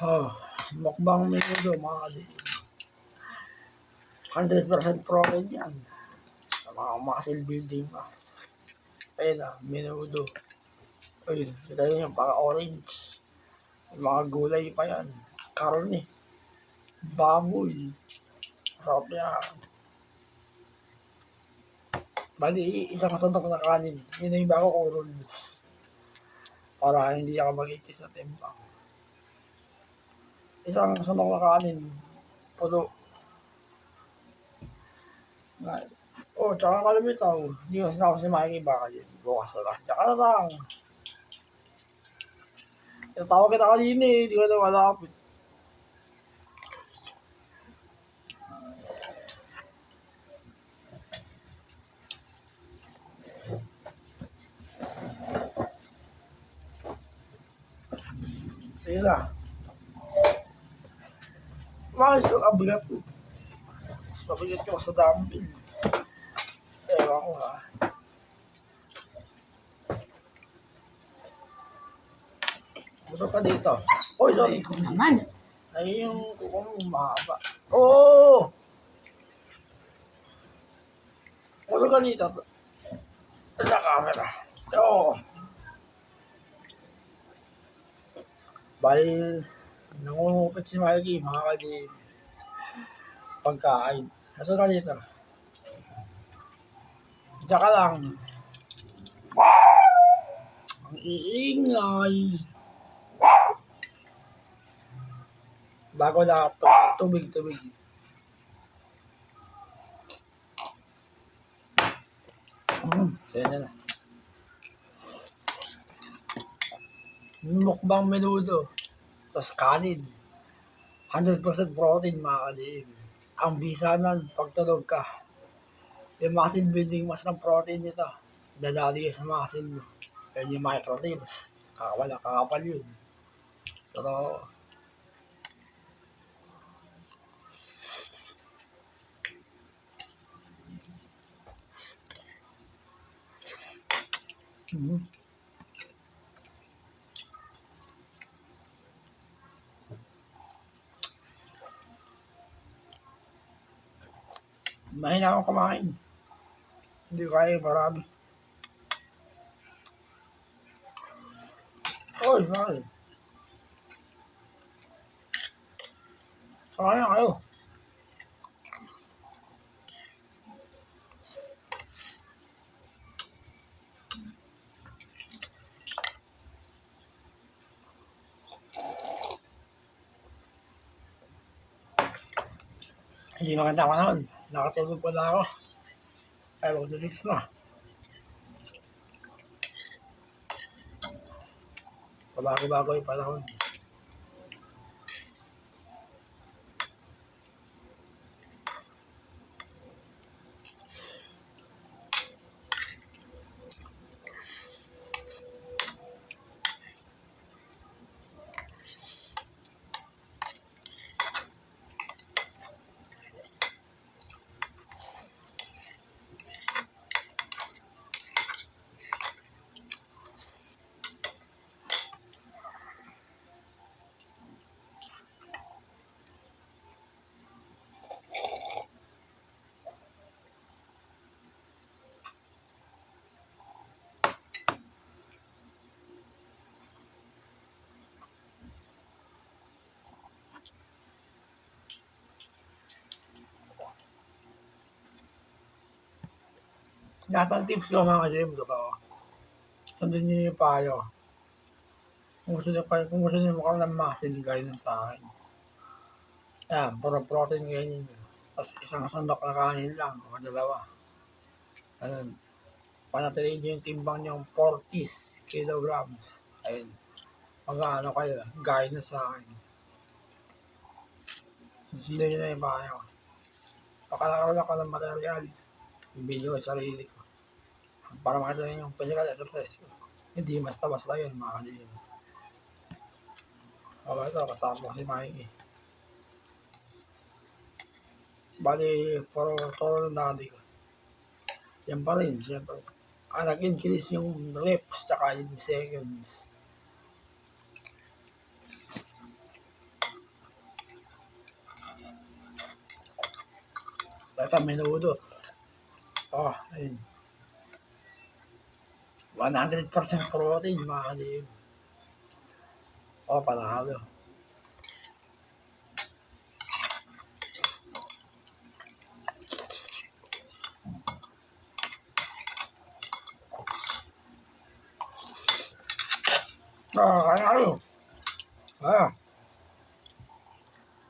Oh, mukbang menudo mga kadi. 100% protein yan. Sa mga muscle building mass. Ayun na, menudo. Ayun, ito yun, para orange. Yung mga gulay pa yan. Karne, baboy. Sarap yan. Bali, isang sandok na kanin. Yun na yung bago ko rules. Para hindi ako mag-itis sa timbang. Isang sandok na kanin. Puno. Oh, tsaka kalabitaw. Hindi ko sinako si Mikey baka yun. Bukas na lang. Tsaka na lang. Tawag kita kanina eh. Hindi ko na malapit. Sige na. Bakit sa kabigat? Mas mabigat ko sa dumbbell. Ewan ko ha. Buto pa dito. Oy, sorry. Naman. Ay, yung kuko mo mahaba. Oo! Buto ka dito. Sa camera. Oo. Bali, nangungupit si Mikey, mga kadi pagkain. Nasa ka dito. Diyan ka lang. Ang iingay. Bago lahat to. Tubig. Kaya na. Mukbang menudo. Tapos kanin. 100% protein mga kadiin. Ang bisa nun, pagtulog ka. Yung muscle building mas ng protein nito. Dadali sa muscle mo. Yan yung microteins. Kakapal yun. Pero, mahina akong kumain. Hindi ko kaya marami. Oy, bakit? Kaya kayo. Hindi maganda ka naman. Nakatulog pa na ako. Ay, mag-6 na. Pabago-bago yung panahon. Lahat ng tips ko mga ka-gym, totoo. Sundin nyo yung payo. Kung gusto nyo mukhang ng muscle, gaya nun sa akin. Yan, puro protein kayo ninyo. Tapos isang sandok na kanin lang, o dalawa. Ganun. Panatiliin nyo yung timbang nyo 40 kilograms. Ayun. Mag-ano kayo, gaya na sa akin. Sundin nyo na yung payo. Pakalakaw lang ka ng material. Yung video sa sarili ko. Para makita nyo yung physical exercise ko. Hindi basta-basta yun, mga kalihim. Okay, ito, kasama ko si Mikey. Bali, puro toro ng dati ko. Yan pa rin, siyempre. Nag-increase yung reps, tsaka yung seconds. Ito, menudo. Oh, ayun. 100% protein, mga kalihim. Oh, panalo. Ah, kaya kayo. Ah.